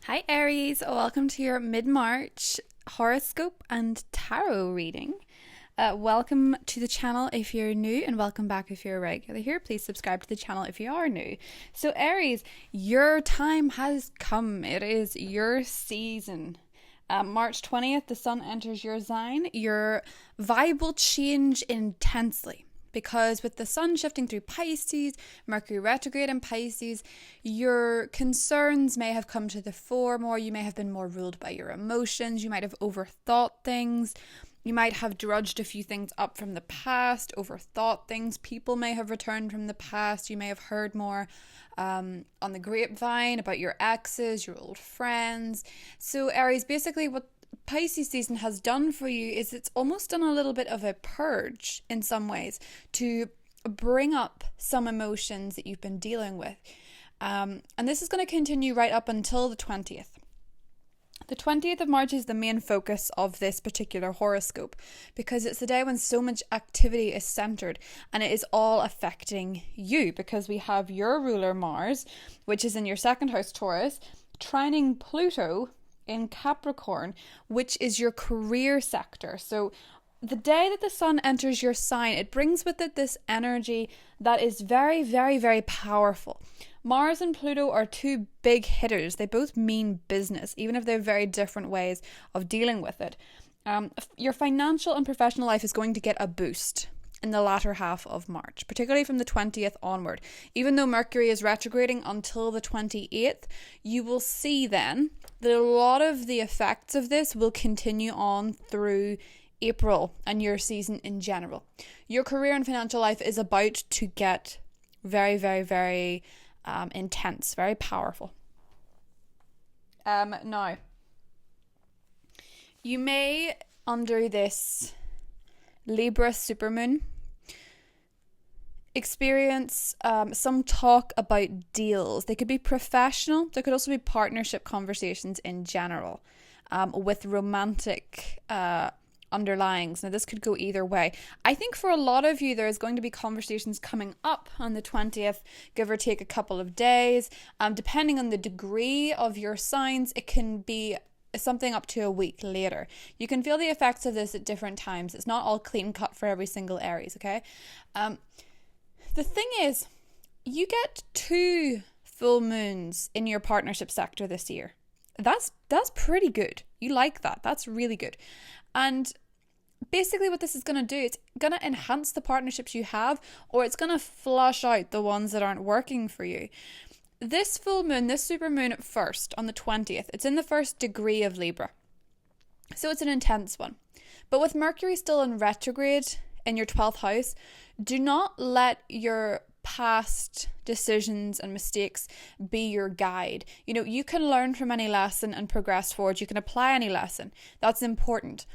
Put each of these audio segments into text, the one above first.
Hi Aries, welcome to your mid-March horoscope and tarot reading. Welcome to the channel if you're new and welcome back if you're regular here. Please subscribe to the channel if you are new. So Aries, your time has come. It is your season. March 20th, the sun enters your sign. Your vibe will change intensely. Because with the sun shifting through Pisces, Mercury retrograde in Pisces, your concerns may have come to the fore more. You may have been more ruled by your emotions. You might have overthought things. You might have drudged a few things up from the past, overthought things. People may have returned from the past. You may have heard more on the grapevine about your exes, your old friends. So Aries, basically what Pisces season has done for you is it's almost done a little bit of a purge in some ways to bring up some emotions that you've been dealing with. And this is going to continue right up until the 20th. The 20th of March is the main focus of this particular horoscope because it's the day when so much activity is centered and it is all affecting you because we have your ruler Mars, which is in your second house Taurus, trining Pluto in Capricorn, which is your career sector. So the day that the sun enters your sign, it brings with it this energy that is very, very, very powerful. Mars and Pluto are two big hitters. They both mean business, even if they have very different ways of dealing with it. Your financial and professional life is going to get a boost in the latter half of March, particularly from the 20th onward. Even though Mercury is retrograding until the 28th, you will see then that a lot of the effects of this will continue on through April and your season in general. Your career and financial life is about to get very, very, very intense, very powerful. Now, you may, under this Libra supermoon, experience some talk about deals. They could be professional. There could also be partnership conversations in general with romantic underlyings. Now, this could go either way. I think for a lot of you, there is going to be conversations coming up on the 20th, give or take a couple of days. Depending on the degree of your signs, it can be something up to a week later. You can feel the effects of this at different times. It's not all clean cut for every single Aries, okay? The thing is, you get 2 full moons in your partnership sector this year. That's pretty good. You like that. That's really good. And basically what this is going to do, it's going to enhance the partnerships you have, or it's going to flush out the ones that aren't working for you. This full moon, this super moon at first, on the 20th, it's in the first degree of Libra. So it's an intense one. But with Mercury still in retrograde in your 12th house, do not let your past decisions and mistakes be your guide. You know, you can learn from any lesson and progress forward. You can apply any lesson. That's important.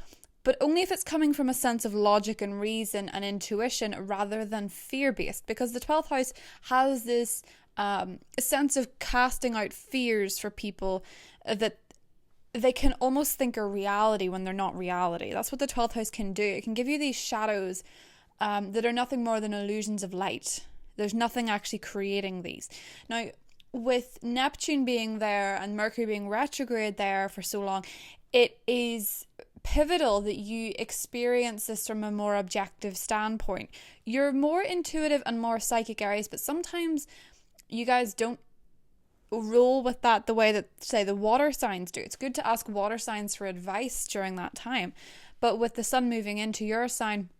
But only if it's coming from a sense of logic and reason and intuition rather than fear-based, because the 12th house has this a sense of casting out fears for people that they can almost think are reality when they're not reality. That's what the 12th house can do. It can give you these shadows that are nothing more than illusions of light. There's nothing actually creating these. Now, with Neptune being there and Mercury being retrograde there for so long, it is pivotal that you experience this from a more objective standpoint. You're more intuitive and more psychic Aries, but sometimes you guys don't roll with that the way that, say, the water signs do. It's good to ask water signs for advice during that time. But with the sun moving into your sign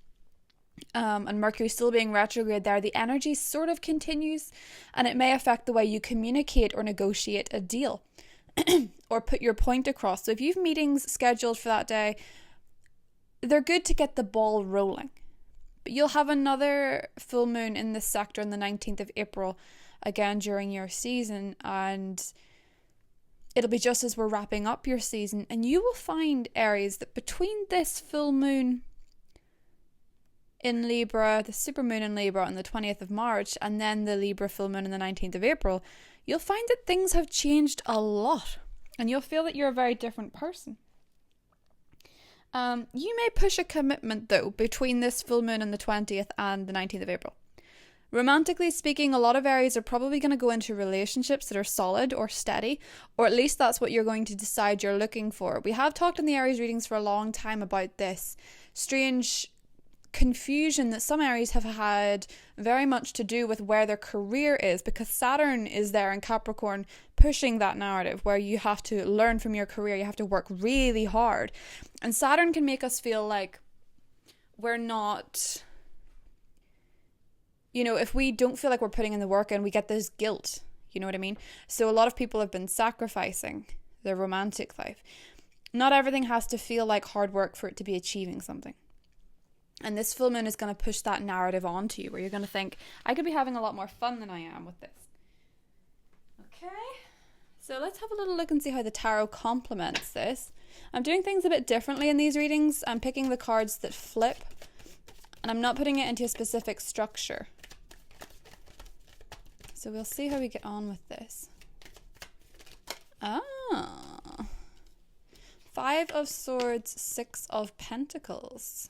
and Mercury still being retrograde there, the energy sort of continues and it may affect the way you communicate or negotiate a deal or put your point across. So if you have meetings scheduled for that day, they're good to get the ball rolling. But you'll have another full moon in this sector on the 19th of April, again during your season, and it'll be just as we're wrapping up your season, and you will find, Aries, that between this full moon in Libra, the supermoon in Libra on the 20th of March, and then the Libra full moon on the 19th of April, you'll find that things have changed a lot, and you'll feel that you're a very different person. You may push a commitment, though, between this full moon on the 20th and the 19th of April. Romantically speaking, a lot of Aries are probably going to go into relationships that are solid or steady, or at least that's what you're going to decide you're looking for. We have talked in the Aries readings for a long time about this strange confusion that some Aries have had very much to do with where their career is, because Saturn is there in Capricorn pushing that narrative where you have to learn from your career, you have to work really hard. And Saturn can make us feel like we're not, if we don't feel like we're putting in the work, and we get this guilt, you know what I mean? So a lot of people have been sacrificing their romantic life. Not everything has to feel like hard work for it to be achieving something. And this full moon is going to push that narrative onto you, where you're going to think, I could be having a lot more fun than I am with this. Okay, so let's have a little look and see how the tarot complements this. I'm doing things a bit differently in these readings. I'm picking the cards that flip, and I'm not putting it into a specific structure. So we'll see how we get on with this. Five of Swords, Six of Pentacles.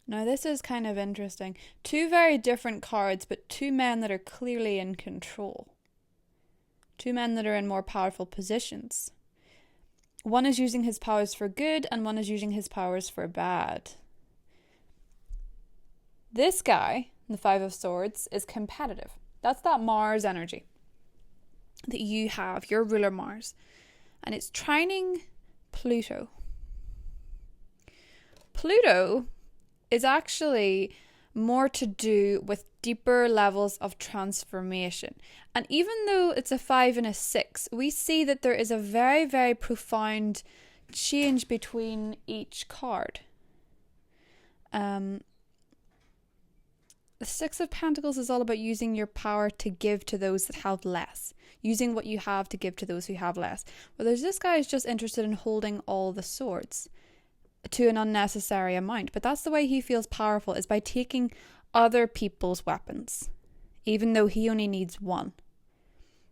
Now this is kind of interesting. Two very different cards, but two men that are clearly in control. Two men that are in more powerful positions. One is using his powers for good, and one is using his powers for bad. This guy, the Five of Swords, is competitive. That's that Mars energy that you have, your ruler Mars. And it's trining Pluto. Pluto is actually more to do with deeper levels of transformation. And even though it's a 5 and a 6, we see that there is a very, very profound change between each card. The Six of Pentacles is all about using your power to give to those that have less. Using what you have to give to those who have less. Whereas this guy is just interested in holding all the swords to an unnecessary amount. But that's the way he feels powerful, is by taking other people's weapons, even though he only needs one.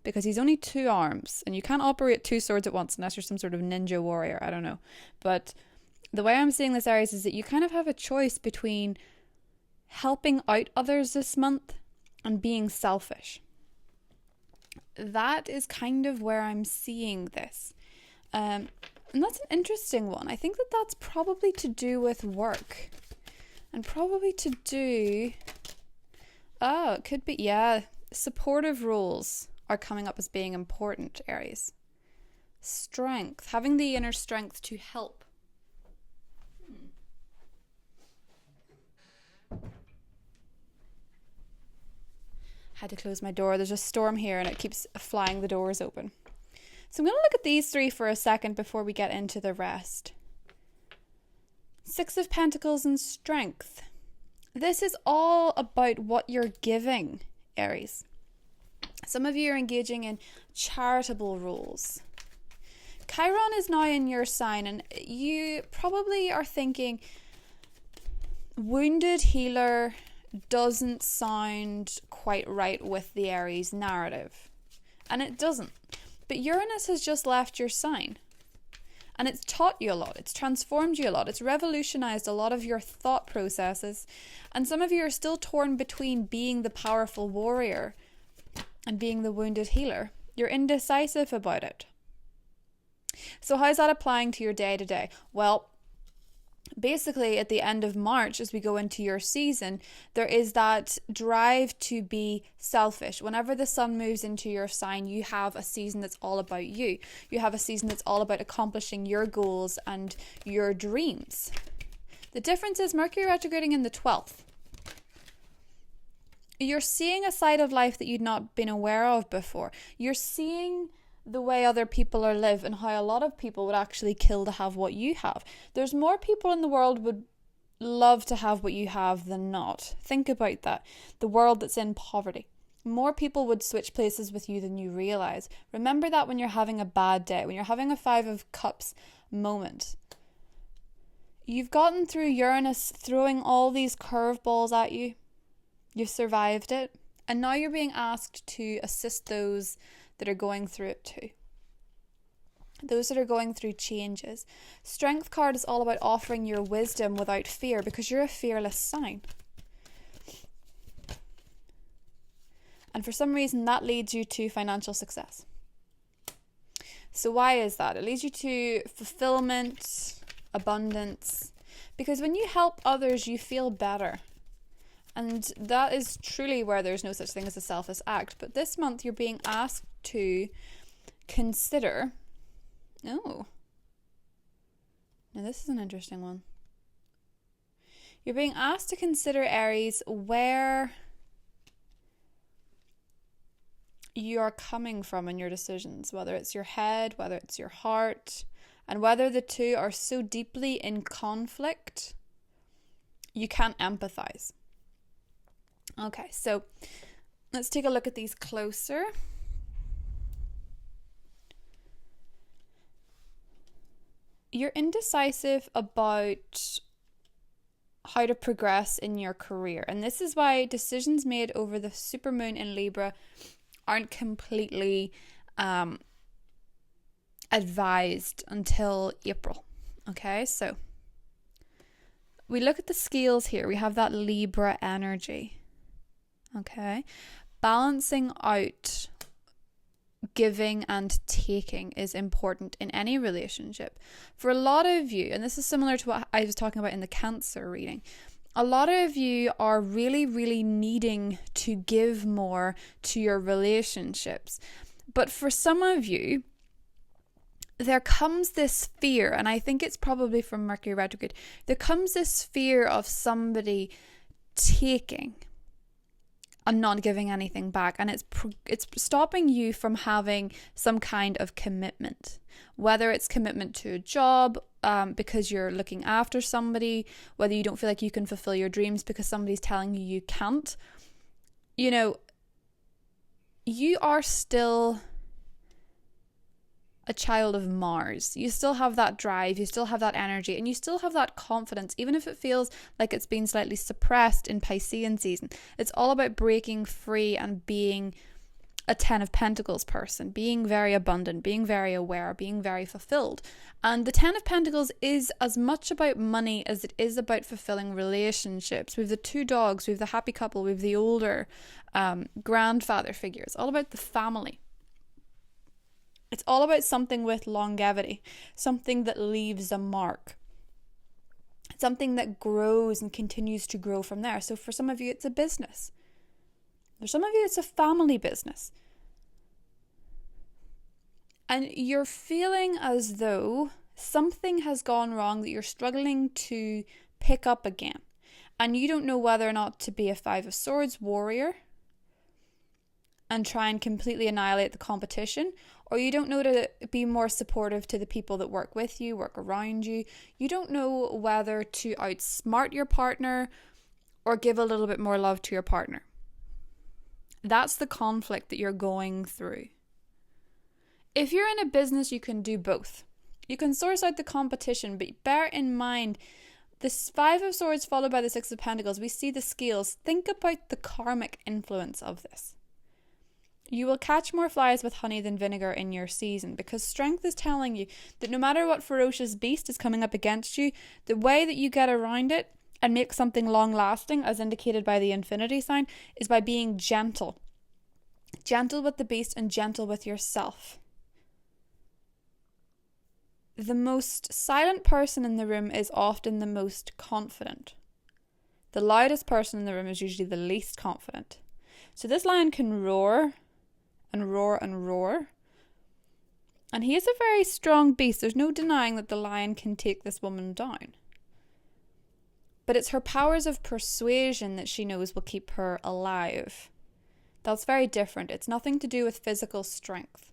Because he's only 2 arms, and you can't operate 2 swords at once unless you're some sort of ninja warrior. I don't know. But the way I'm seeing this, Aries, is that you kind of have a choice between helping out others this month and being selfish. That is kind of where I'm seeing this. And that's an interesting one. I think that that's probably to do with work. And probably to do... Oh, it could be... Yeah, supportive roles are coming up as being important, Aries. Strength. Having the inner strength to help. Had to close my door. There's a storm here and it keeps flying the doors open. So I'm going to look at these 3 for a second before we get into the rest. Six of Pentacles and strength. This is all about what you're giving, Aries. Some of you are engaging in charitable roles. Chiron is now in your sign, and you probably are thinking, wounded healer doesn't sound quite right with the Aries narrative. And it doesn't. But Uranus has just left your sign. And it's taught you a lot. It's transformed you a lot. It's revolutionized a lot of your thought processes. And some of you are still torn between being the powerful warrior and being the wounded healer. You're indecisive about it. So how's that applying to your day-to-day? Well, basically at the end of March, as we go into your season, there is that drive to be selfish. Whenever the sun moves into your sign, you have a season that's all about you. You have a season that's all about accomplishing your goals and your dreams. The difference is Mercury retrograding in the 12th. You're seeing a side of life that you'd not been aware of before. You're seeing the way other people are live and how a lot of people would actually kill to have what you have. There's more people in the world would love to have what you have than not. Think about that. The world that's in poverty. More people would switch places with you than you realize. Remember that when you're having a bad day, when you're having a 5 of Cups moment. You've gotten through Uranus throwing all these curveballs at you. You've survived it. And now you're being asked to assist those that are going through it too. those that are going through changes. Strength card is all about offering your wisdom without fear, because you're a fearless sign. And for some reason that leads you to financial success. So why is that? It leads you to fulfillment, abundance, because when you help others, you feel better. And that is truly where there's no such thing as a selfish act. But this month you're being asked to consider... Oh. Now this is an interesting one. You're being asked to consider, Aries, where you are coming from in your decisions, whether it's your head, whether it's your heart, and whether the two are so deeply in conflict, you can't empathize. Okay, so let's take a look at these closer. You're indecisive about how to progress in your career. And this is why decisions made over the supermoon in Libra aren't completely advised until April. Okay, so we look at the scales here. We have that Libra energy. Okay, balancing out giving and taking is important in any relationship. For a lot of you, and this is similar to what I was talking about in the Cancer reading, a lot of you are really, really needing to give more to your relationships. But for some of you, there comes this fear, and I think it's probably from Mercury retrograde, there comes this fear of somebody taking and not giving anything back, and it's stopping you from having some kind of commitment, whether it's commitment to a job because you're looking after somebody, whether you don't feel like you can fulfill your dreams because somebody's telling you you can't. You know, you are still a child of Mars. You still have that drive, you still have that energy, and you still have that confidence, even if it feels like it's been slightly suppressed in Piscean season. It's all about breaking free and being a 10 of Pentacles person, being very abundant, being very aware, being very fulfilled. And the 10 of Pentacles is as much about money as it is about fulfilling relationships. We have the two dogs, we have the happy couple, we have the older grandfather figure. It's all about the family. It's all about something with longevity, something that leaves a mark, something that grows and continues to grow from there. So for some of you, it's a business. For some of you, it's a family business. And you're feeling as though something has gone wrong that you're struggling to pick up again. And you don't know whether or not to be a 5 of Swords warrior and try and completely annihilate the competition, or you don't know to be more supportive to the people that work with you, work around you. You don't know whether to outsmart your partner or give a little bit more love to your partner. That's the conflict that you're going through. If you're in a business, you can do both. You can source out the competition, but bear in mind, this 5 of Swords followed by the 6 of Pentacles, we see the scales. Think about the karmic influence of this. You will catch more flies with honey than vinegar in your season, because strength is telling you that no matter what ferocious beast is coming up against you, the way that you get around it and make something long lasting, as indicated by the infinity sign, is by being gentle. Gentle with the beast and gentle with yourself. The most silent person in the room is often the most confident. The loudest person in the room is usually the least confident. So this lion can roar and roar and roar. And he is a very strong beast. There's no denying that the lion can take this woman down. But it's her powers of persuasion that she knows will keep her alive. That's very different. It's nothing to do with physical strength.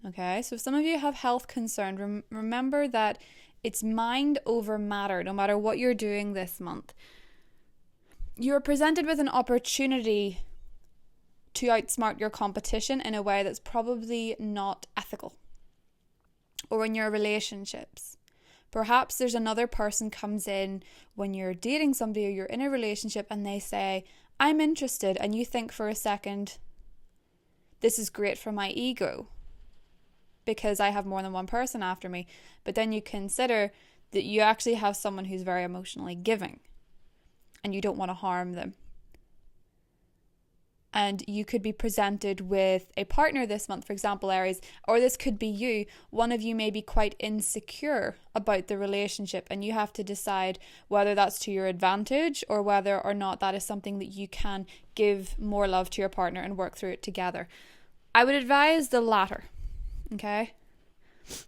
Okay, so if some of you have health concerns, remember that it's mind over matter, no matter what you're doing this month. You're presented with an opportunity to outsmart your competition in a way that's probably not ethical. Or in your relationships. Perhaps there's another person comes in when you're dating somebody or you're in a relationship and they say, I'm interested, and you think for a second, this is great for my ego. because I have more than one person after me. But then you consider that you actually have someone who's very emotionally giving and you don't want to harm them. And you could be presented with a partner this month, for example, Aries, or this could be you. One of you may be quite insecure about the relationship, and you have to decide whether that's to your advantage or whether or not that is something that you can give more love to your partner and work through it together. I would advise the latter, okay?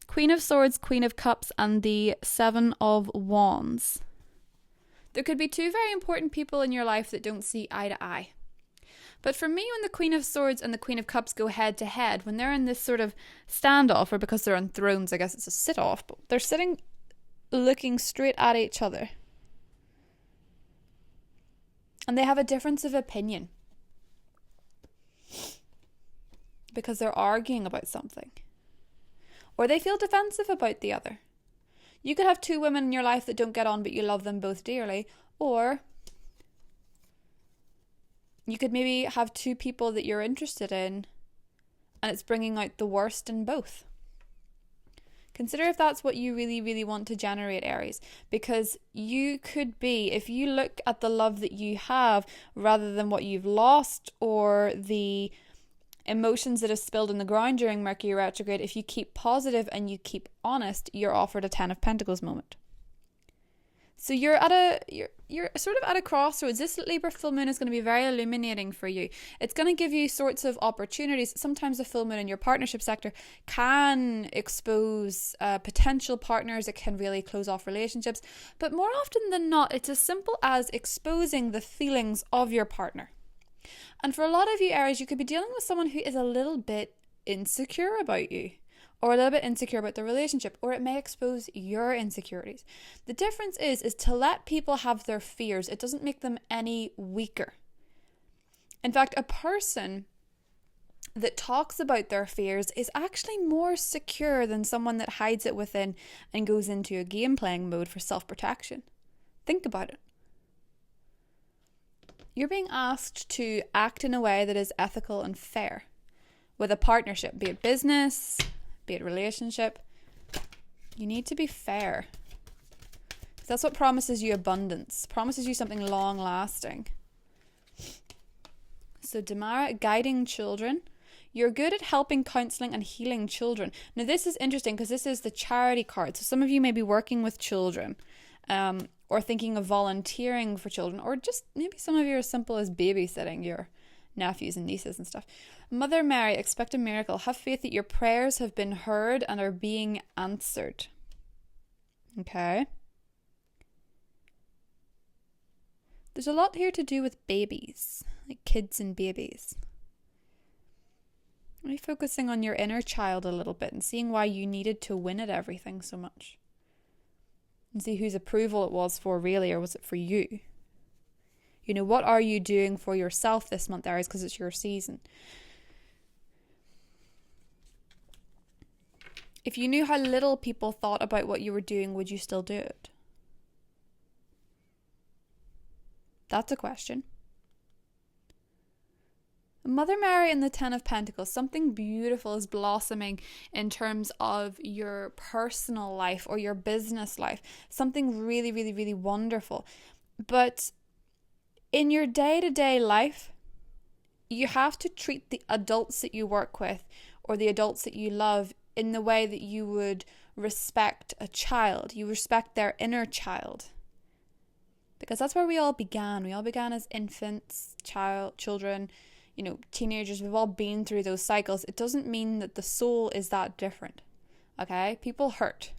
Queen of Swords, Queen of Cups, and the Seven of Wands. There could be two very important people in your life that don't see eye to eye. But for me, when the Queen of Swords and the Queen of Cups go head to head, when they're in this sort of standoff, or because they're on thrones, I guess it's a sit-off, but they're sitting looking straight at each other. And they have a difference of opinion. Because they're arguing about something. Or they feel defensive about the other. You could have two women in your life that don't get on, but you love them both dearly. Or you could maybe have two people that you're interested in and it's bringing out the worst in both. Consider if that's what you really, really want to generate, Aries, because you could be, if you look at the love that you have rather than what you've lost or the emotions that have spilled in the ground during Mercury retrograde, if you keep positive and you keep honest, you're offered a 10 of Pentacles moment. So you're sort of at a crossroads. This Libra full moon is going to be very illuminating for you. It's going to give you sorts of opportunities. Sometimes a full moon in your partnership sector can expose potential partners. It can really close off relationships. But more often than not, it's as simple as exposing the feelings of your partner. And for a lot of you, Aries, you could be dealing with someone who is a little bit insecure about you, or a little bit insecure about the relationship, or it may expose your insecurities. The difference is to let people have their fears. It doesn't make them any weaker. In fact, a person that talks about their fears is actually more secure than someone that hides it within and goes into a game playing mode for self-protection. Think about it. You're being asked to act in a way that is ethical and fair with a partnership, be it business, be it relationship. You need to be fair. That's what promises you abundance, promises you something long lasting. So Damara, guiding children. You're good at helping, counseling, and healing children. Now this is interesting because this is the charity card. So some of you may be working with children, or thinking of volunteering for children, or just maybe some of you are as simple as babysitting your nephews and nieces and stuff. Mother Mary, expect a miracle. Have faith that your prayers have been heard and are being answered. Okay. There's a lot here to do with babies, like kids and babies. Really focusing on your inner child a little bit and seeing why you needed to win at everything so much. And see whose approval it was for really, or was it for you? You know, what are you doing for yourself this month, Aries, because it's your season? If you knew how little people thought about what you were doing, would you still do it? That's a question. Mother Mary and the 10 of Pentacles, something beautiful is blossoming in terms of your personal life or your business life. Something really, really, really wonderful. But in your day-to-day life, you have to treat the adults that you work with or the adults that you love in the way that you would respect a child. You respect their inner child. Because that's where we all began. We all began as infants, children, you know, teenagers. We've all been through those cycles. It doesn't mean that the soul is that different. Okay? People hurt.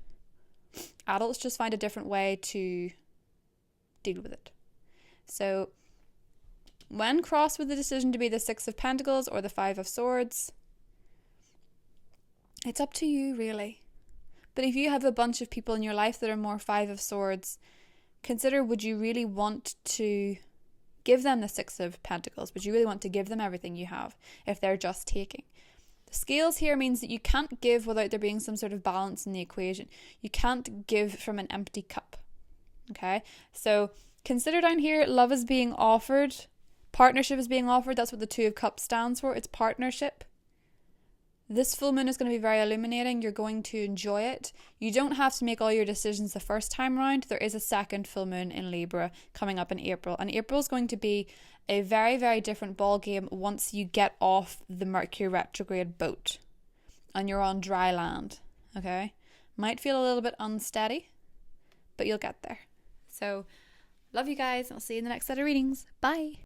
Adults just find a different way to deal with it. So, when crossed with the decision to be the 6 of Pentacles or the 5 of Swords, it's up to you, really. But if you have a bunch of people in your life that are more 5 of Swords, consider, would you really want to give them the 6 of Pentacles? Would you really want to give them everything you have if they're just taking? The scales here means that you can't give without there being some sort of balance in the equation. You can't give from an empty cup. Okay? So consider down here, love is being offered. Partnership is being offered. That's what the 2 of Cups stands for. It's partnership. This full moon is going to be very illuminating. You're going to enjoy it. You don't have to make all your decisions the first time round. There is a second full moon in Libra coming up in April. And April is going to be a very, very different ball game once you get off the Mercury retrograde boat and you're on dry land. Okay? Might feel a little bit unsteady, but you'll get there. So, love you guys. I'll see you in the next set of readings. Bye.